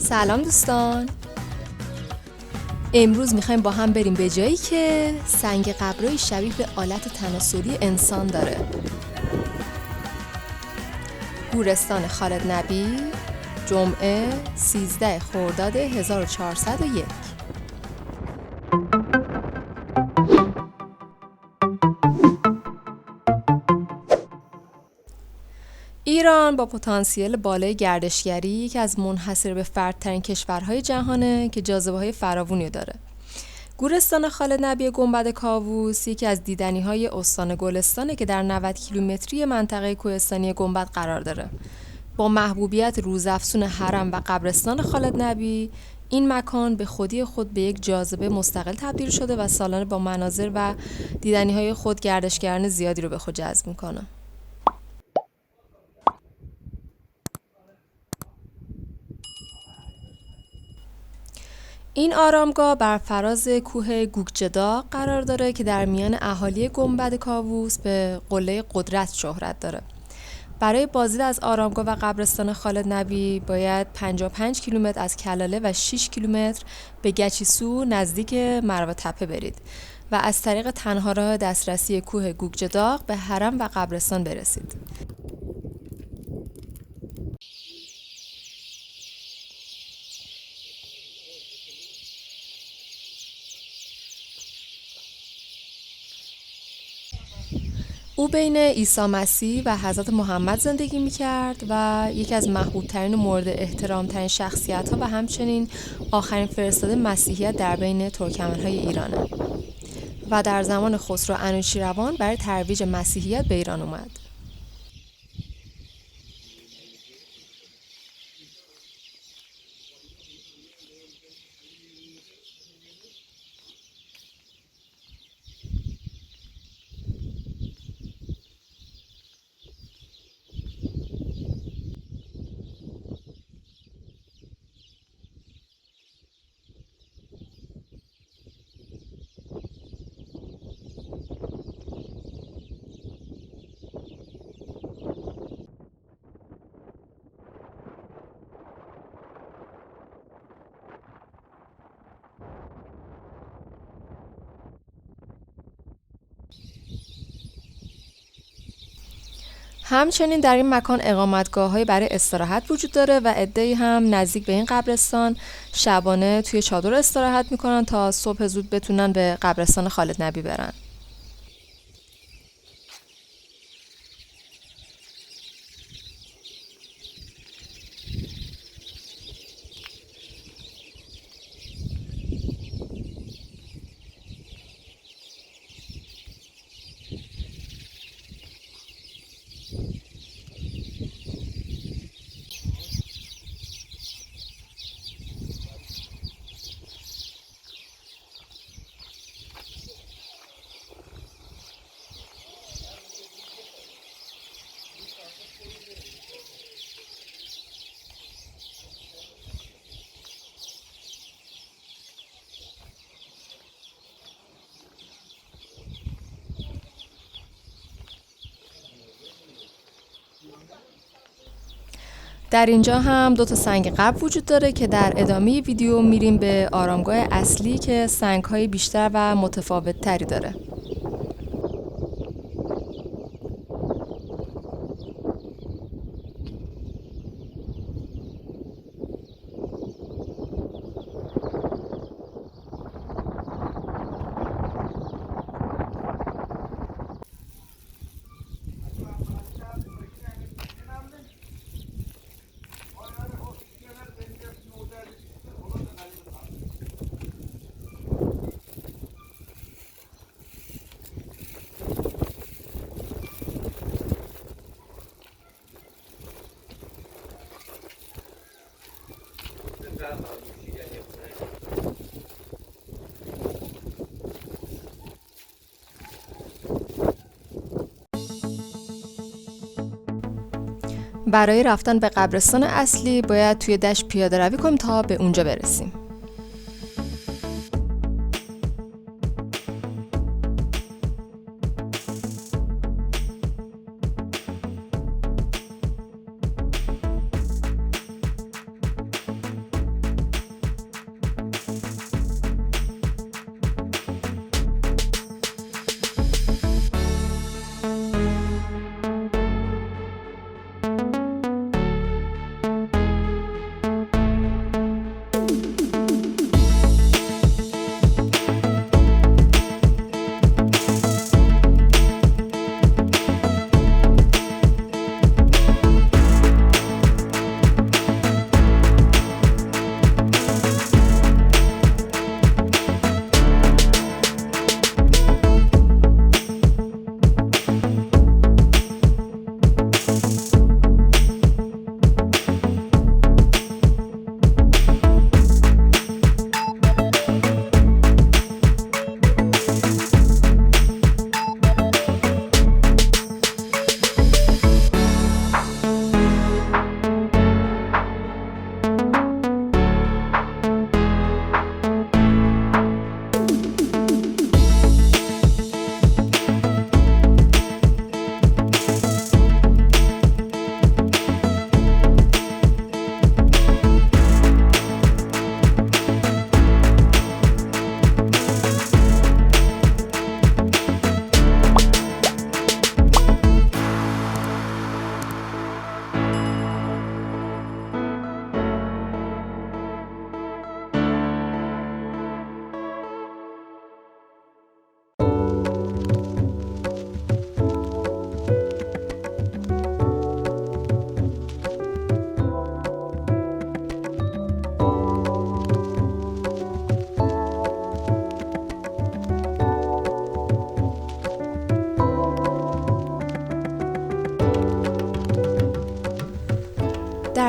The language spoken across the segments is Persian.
سلام دوستان، امروز میخوایم با هم بریم به جایی که سنگ قبره‌ای شبیه به آلت تناسلی انسان داره. گورستان خالد نبی، جمعه 13 خرداد 1401. ایران با پتانسیل بالای گردشگری یکی از منحصر به فردترین کشورهای جهانه که جاذبه‌های فراوانی داره. گورستان خالد نبی گنبد کاووس یکی از دیدنی‌های استان گلستانه که در 90 کیلومتری منطقه کوهستانی گنبد قرار داره. با محبوبیت روزافزون حرم و قبرستان خالد نبی، این مکان به خودی خود به یک جاذبه مستقل تبدیل شده و سالانه با مناظر و دیدنی‌های خود گردشگران زیادی رو به خود جذب می‌کنه. این آرامگاه بر فراز کوه گوگجداغ قرار داره که در میان اهالی گنبد کاووس به قله قدرت شهرت داره. برای بازدید از آرامگاه و قبرستان خالد نبی باید 55 کیلومتر از کلاله و 6 کیلومتر به گچیسو نزدیک مروه تپه برید و از طریق تنها راه دسترسی کوه گوگجداغ به حرم و قبرستان برسید. او بین عیسی مسیح و حضرت محمد زندگی می‌کرد و یکی از محبوب‌ترین و مورد احترام‌ترین شخصیت‌ها و همچنین آخرین فرستاده مسیحیت در بین ترکمن‌های ایرانه و در زمان خسرو انوشیروان برای ترویج مسیحیت به ایران اومد. همچنین در این مکان اقامتگاه‌هایی برای استراحت وجود داره و عده‌ای هم نزدیک به این قبرستان شبانه توی چادر استراحت میکنن تا صبح زود بتونن به قبرستان خالد نبی برن. در اینجا هم 2 سنگ قبر وجود داره که در ادامه ویدیو میریم به آرامگاه اصلی که سنگ‌های بیشتر و متفاوت تری داره. برای رفتن به قبرستان اصلی باید توی دشت پیاده روی کنیم تا به اونجا برسیم.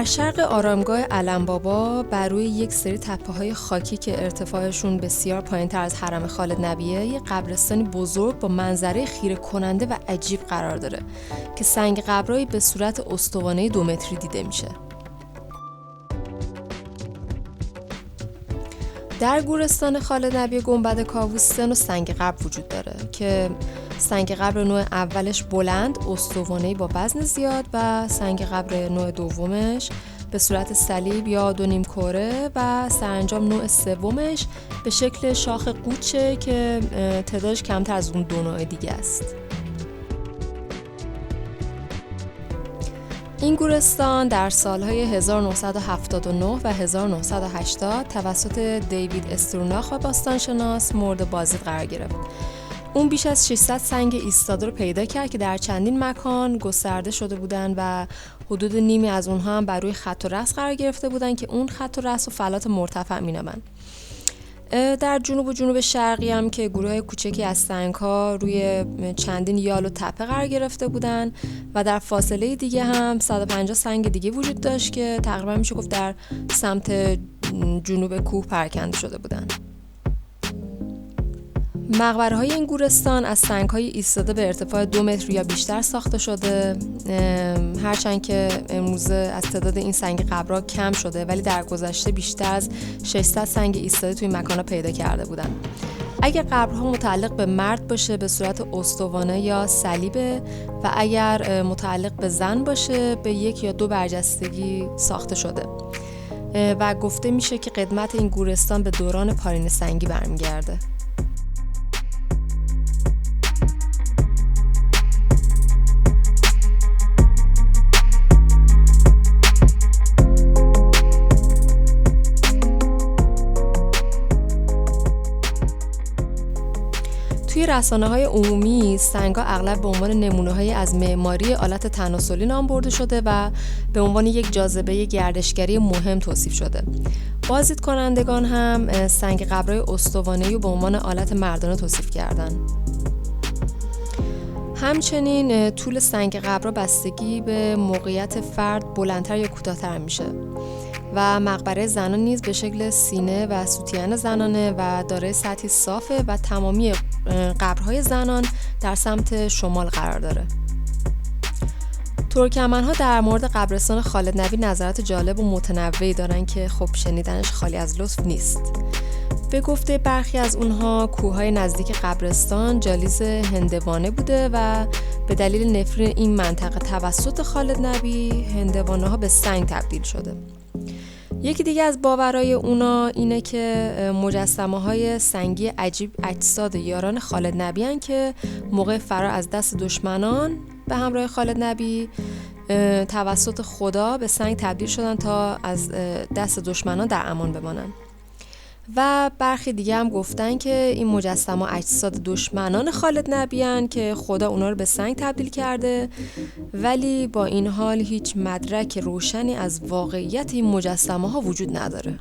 در شرق آرامگاه علم بابا بر روی یک سری تپه‌های خاکی که ارتفاعشون بسیار پایین‌تر از حرم خالد نبیه، یک قبرستانی بزرگ با منظره خیره کننده و عجیب قرار داره که سنگ قبرایی به صورت استوانه 2 متری دیده میشه. در گورستان خالد نبی گنبد کاووس 3 نوع سنگ قبر وجود داره که سنگ قبر نوع اولش بلند، استوانه‌ای با وزن زیاد و سنگ قبر نوع دومش به صورت صلیب یا 2 نیم کره و سرانجام نوع سومش به شکل شاخ قوچه که تعدادش کمتر از اون 2 نوع دیگه است. این گورستان در سالهای 1979 و 1980 توسط دیوید استروناخ و باستانشناس مورد بازدید قرار گرفت. اون بیش از 600 سنگ ایستاده رو پیدا کرد که در چندین مکان گسترده شده بودن و حدود نیمی از اونها هم بر روی خط و رأس قرار گرفته بودن که اون خط و رأس و فلات مرتفع مینامن. در جنوب و جنوب شرقی هم که گروه کوچکی از سنگ‌ها روی چندین یال و تپه قرار گرفته بودن و در فاصله دیگه هم 150 سنگ دیگه وجود داشت که تقریبا میشه گفت در سمت جنوب کوه پراکنده شده بودن. مقبره‌های این گورستان از سنگ‌های ایستاده به ارتفاع 2 متر یا بیشتر ساخته شده، هرچند که امروزه از تعداد این سنگ قبرها کم شده ولی در گذشته بیشتر از 600 سنگ ایستاده توی مکان‌ها پیدا کرده بودن. اگر قبرها متعلق به مرد باشه به صورت استوانه یا صلیبه و اگر متعلق به زن باشه به 1 یا 2 برجستگی ساخته شده و گفته میشه که قدمت این گورستان به دوران پارینه سنگی برمیگرده. توی رسانه‌های عمومی سنگ‌ها اغلب به عنوان نمونه‌هایی از معماری آلت تناسلی نام برده شده و به عنوان یک جاذبه گردشگری مهم توصیف شده. بازدیدکنندگان هم سنگ قبرهای استوانه‌ای رو به عنوان آلت مردانه توصیف کردن. همچنین طول سنگ قبرها بستگی به موقعیت فرد بلندتر یا کوتاه‌تر میشه و مقبره زنان نیز به شکل سینه و سوتین زنانه و دارای سطحی صافه و تمامی قبرهای زنان در سمت شمال قرار داره. ترکمن‌ها در مورد قبرستان خالد نبی نظرات جالب و متنوعی دارن که خب شنیدنش خالی از لطف نیست. به گفته برخی از اونها کوههای نزدیک قبرستان جالیز هندوانه بوده و به دلیل نفرین این منطقه توسط خالد نبی هندوانه‌ها به سنگ تبدیل شده. یکی دیگه از باورهای اونا اینه که مجسمه‌های سنگی عجیب اجساد یاران خالد نبی هن که موقع فرار از دست دشمنان به همراه خالد نبی توسط خدا به سنگ تبدیل شدن تا از دست دشمنان در امان بمانن. و برخی دیگه هم گفتن که این مجسمه اجساد دشمنان خالد نبی هن که خدا اونا رو به سنگ تبدیل کرده، ولی با این حال هیچ مدرک روشنی از واقعیت این مجسمه ها وجود نداره.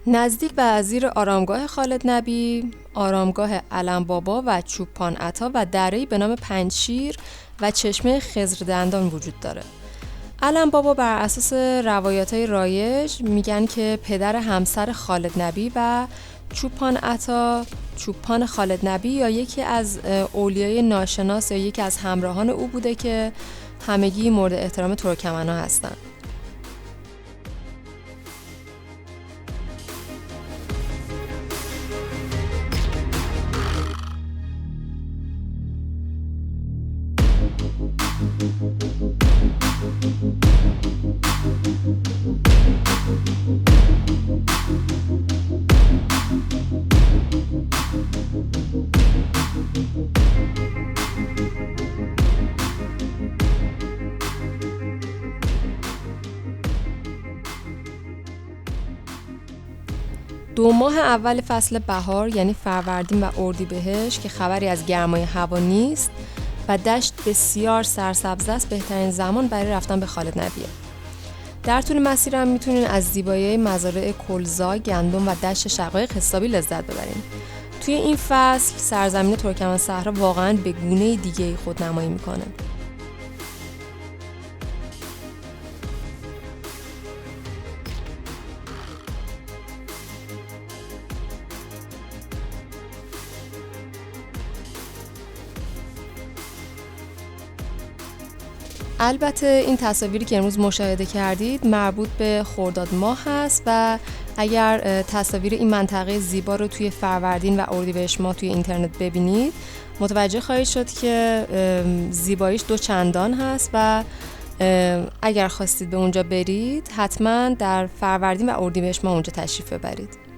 نزدیک به زیر آرامگاه خالد نبی، آرامگاه علم بابا و چوپان عطا و دره‌ای به نام پنجشیر و چشمه خضر دندان وجود داره. علم بابا بر اساس روایات‌های رایج میگن که پدر همسر خالد نبی و چوپان عطا چوپان خالد نبی یا یکی از اولیای ناشناس یا یکی از همراهان او بوده که همگی مورد احترام ترکمن‌ها هستند. دو ماه اول فصل بهار یعنی فروردین و اردیبهشت که خبری از گرمای هوا نیست، و دشت بسیار سرسبز است، بهترین زمان برای رفتن به خالد نبیه. در طول مسیر هم میتونین از زیبایی مزارع کلزا، گندم و دشت شقایق حسابی لذت ببرین. توی این فصل سرزمین ترکمن صحرا واقعاً به گونه دیگه‌ای خودنمایی میکنه. البته این تصاویری که امروز مشاهده کردید مربوط به خرداد ماه هست و اگر تصاویر این منطقه زیبا رو توی فروردین و اردیبهشت ماه توی اینترنت ببینید متوجه خواهید شد که زیباییش دو چندان هست و اگر خواستید به اونجا برید حتما در فروردین و اردیبهشت ماه اونجا تشریف ببرید.